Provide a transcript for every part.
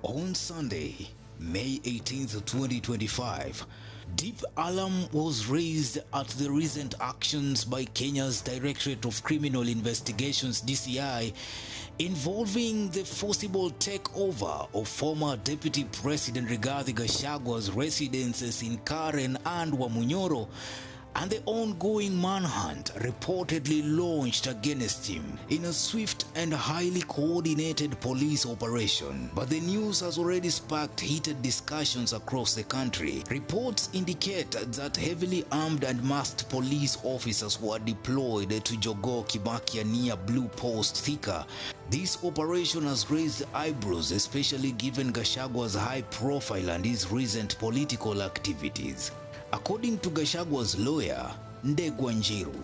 On Sunday, May 18th, 2025, deep alarm was raised at the recent actions by Kenya's Directorate of Criminal Investigations (DCI) involving the forcible takeover of former Deputy President Rigathi Gachagwa's residences in Karen and Wamunyoro, and the ongoing manhunt reportedly launched against him in a swift and highly coordinated police operation. But the news has already sparked heated discussions across the country. Reports indicate that heavily armed and masked police officers were deployed to Jogoo Kibakia near Blue Post Thika. This operation has raised eyebrows, especially given Gachagwa's high profile and his recent political activities. According to Gachagwa's lawyer, Ndegwa Njiru,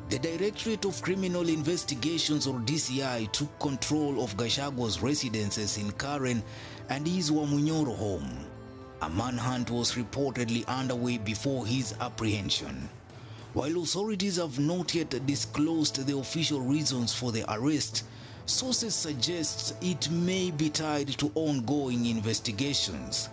the Directorate of Criminal Investigations or DCI took control of Gachagwa's residences in Karen and his Wamunyoro home. A manhunt was reportedly underway before his apprehension. While authorities have not yet disclosed the official reasons for the arrest, sources suggest it may be tied to ongoing investigations.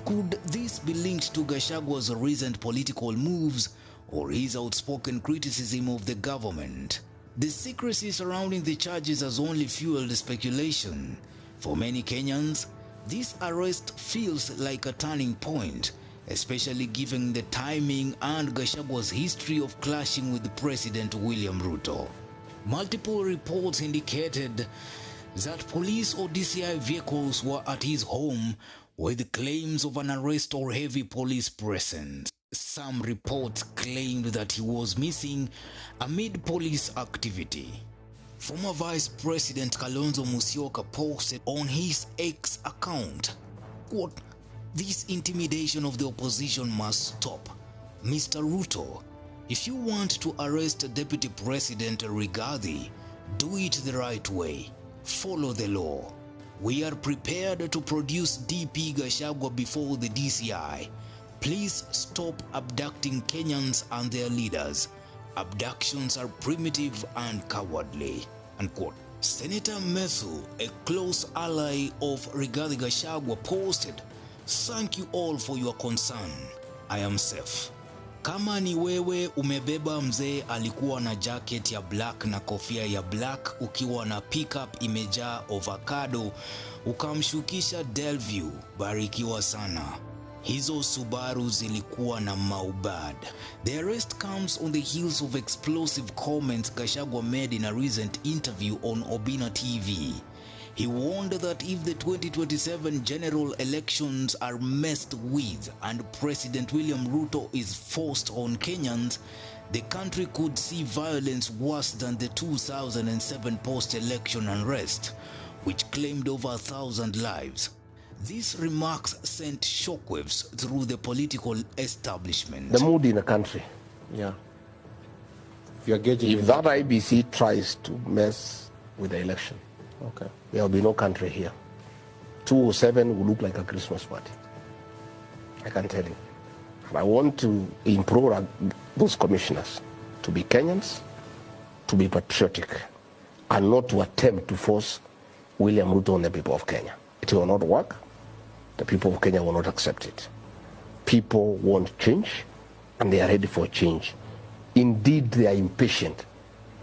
Could this be linked to Gachagwa's recent political moves or his outspoken criticism of the government? The secrecy surrounding the charges has only fueled speculation. For many Kenyans, this arrest feels like a turning point, especially given the timing and Gachagwa's history of clashing with President William Ruto. Multiple reports indicated that police or DCI vehicles were at his home with claims of an arrest or heavy police presence. Some reports claimed that he was missing amid police activity. Former Vice President Kalonzo Musyoka posted on his X account, quote, "This intimidation of the opposition must stop. Mr. Ruto, if you want to arrest Deputy President Rigathi, do it the right way. Follow the law. We are prepared to produce DP Gachagwa before the DCI. Please stop abducting Kenyans and their leaders. Abductions are primitive and cowardly." Unquote. Senator Mesu, a close ally of Rigathi Gachagwa, posted, "Thank you all for your concern. I am safe." Kama ni wewe umebeba mzee alikuwa na jacket ya black na kofia ya black ukiwa na pickup imejaa avocado ukamshukisha Delview, barikiwa sana. Hizo Subaru zilikuwa na maubad. The arrest comes on the heels of explosive comments Gachagwa made in a recent interview on Obina TV. He warned that if the 2027 general elections are messed with and President William Ruto is forced on Kenyans, the country could see violence worse than the 2007 post-election unrest, which claimed over 1,000 lives. These remarks sent shockwaves through the political establishment. The mood in the country, yeah. If that IBC tries to mess with the election, okay, there will be no country here. 207 will look like a Christmas party. I can tell you. And I want to implore those commissioners to be Kenyans, to be patriotic, and not to attempt to force William Ruto on the people of Kenya. It will not work. The people of Kenya will not accept it. People want change, and they are ready for change. Indeed, they are impatient.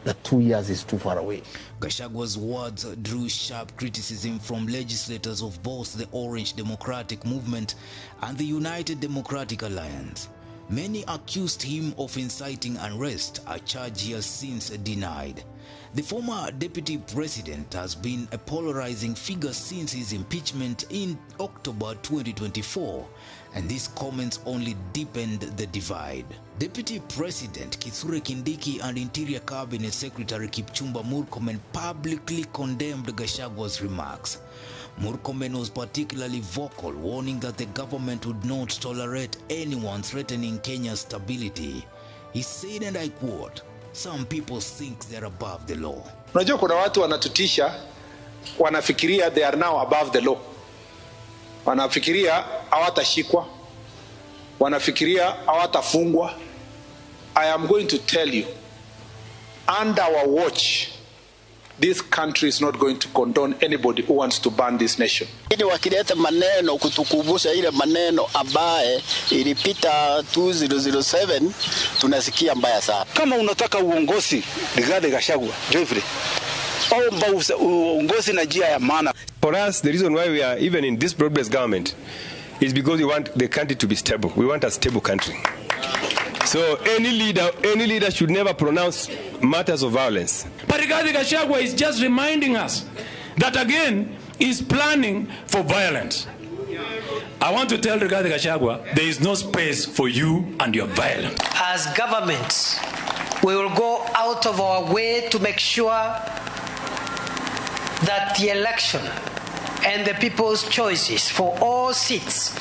The 2 years is too far away. Gachagwa's words drew sharp criticism from legislators of both the Orange Democratic Movement and the United Democratic Alliance. Many accused him of inciting unrest, a charge he has since denied. The former deputy president has been a polarizing figure since his impeachment in October 2024, and these comments only deepened the divide. Deputy President Kithure Kindiki and Interior Cabinet Secretary Kipchumba Murkomen publicly condemned Gachagwa's remarks. Murkomen was particularly vocal, warning that the government would not tolerate anyone threatening Kenya's stability. He said, and I quote, "Some people think they're above the law." Unajua kuna watu wanatutisha, wanafikiria they are now above the law. Wanafikiria hawatashikwa. Wanafikiria hawatafungwa. I am going to tell you, under our watch, this country is not going to condone anybody who wants to burn this nation. Ili wakileta maneno kutukumbusha ile maneno ambaye ilipita 2007 tunasikia mbaya sana. Kama unataka uongozi Rigathi Gachagua, Geoffrey, omba uongozi na njia ya maana. For us, the reason why we are even in this broad-based government is because we want the country to be stable. We want a stable country. So any leader should never pronounce matters of violence. But Rigathi Gachagua is just reminding us that again is planning for violence. I want to tell Rigathi Gachagua, there is no space for you and your violence. As governments, we will go out of our way to make sure that the election and the people's choices for all seats,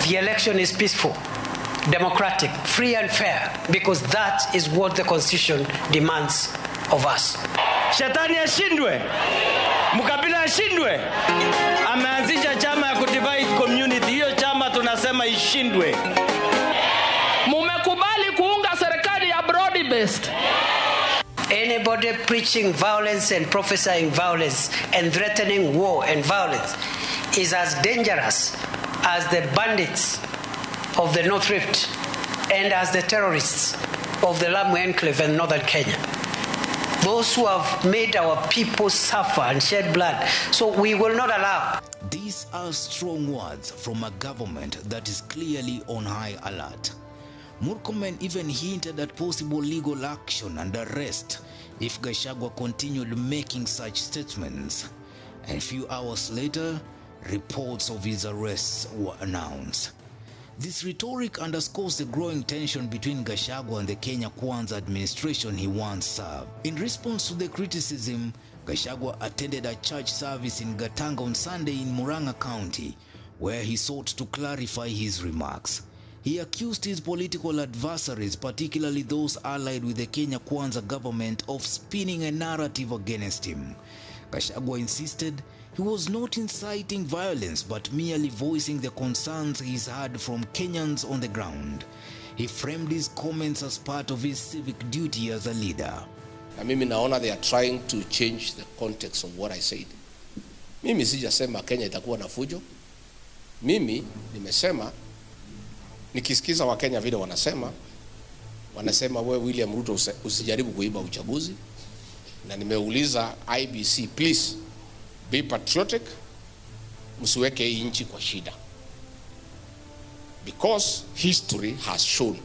the election is peaceful, democratic, free and fair, because that is what the Constitution demands of us. Shetani ashindwe, Mkabila ashindwe, ameanzisha chama ya kudivide community. Hiyo chama tunasema ishindwe. Mumekubali kuunga serikali ya broad based. Anybody preaching violence and prophesying violence and threatening war and violence is as dangerous as the bandits of the North Rift and as the terrorists of the Lamu Enclave and northern Kenya. Those who have made our people suffer and shed blood. So we will not allow. These are strong words from a government that is clearly on high alert. Murkomen even hinted at possible legal action and arrest if Gachagua continued making such statements. And a few hours later, reports of his arrests were announced. This rhetoric underscores the growing tension between Gachagua and the Kenya Kwanza administration he once served. In response to the criticism, Gachagua attended a church service in Gatanga on Sunday in Murang'a County, where he sought to clarify his remarks. He accused his political adversaries, particularly those allied with the Kenya Kwanza government, of spinning a narrative against him. Gachagua insisted he was not inciting violence but merely voicing the concerns he's had from Kenyans on the ground. He framed his comments as part of his civic duty as a leader. Na mimi naona they are trying to change the context of what I said. Mimi sijasema Kenya itakuwa na fujo. Mimi nimesema nikisikiza wa Kenya vile wanasema wewe William Ruto usijaribu kuiba uchaguzi, na nimeuliza IBC, please be patriotic, msiweke inchi kwa shida, because history has shown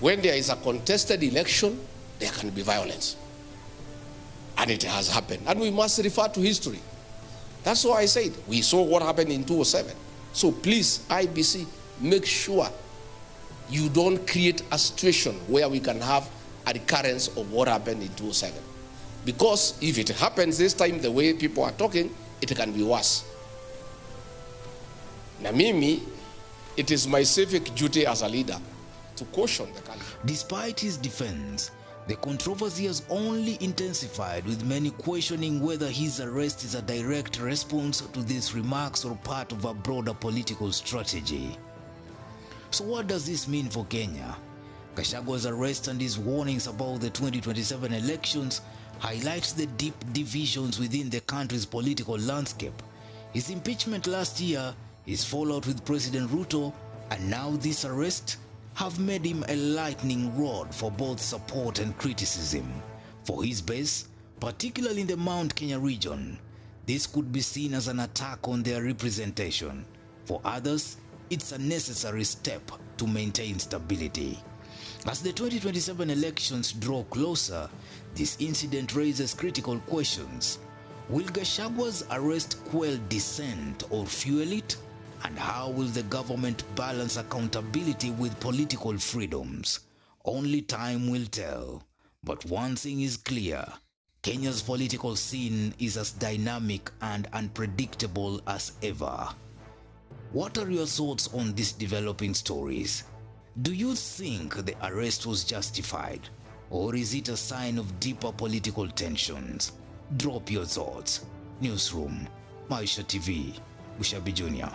when there is a contested election there can be violence, and it has happened, and we must refer to history. That's why I said we saw what happened in 2007. So please, IBC, make sure you don't create a situation where we can have a recurrence of what happened in 2007. Because if it happens this time the way people are talking, it can be worse. Na mimi, it is my civic duty as a leader to caution the country. Despite his defense, the controversy has only intensified, with many questioning whether his arrest is a direct response to these remarks or part of a broader political strategy. So what does this mean for Kenya? Gachagua's arrest and his warnings about the 2027 elections highlights the deep divisions within the country's political landscape. His impeachment last year, his fallout with President Ruto, and now this arrest have made him a lightning rod for both support and criticism. For his base, particularly in the Mount Kenya region, this could be seen as an attack on their representation. For others, it's a necessary step to maintain stability. As the 2027 elections draw closer, this incident raises critical questions. Will Gachagua's arrest quell dissent or fuel it? And how will the government balance accountability with political freedoms? Only time will tell. But one thing is clear: Kenya's political scene is as dynamic and unpredictable as ever. What are your thoughts on these developing stories? Do you think the arrest was justified, or is it a sign of deeper political tensions? Drop your thoughts. Newsroom, Maisha TV, Bushabi Jr.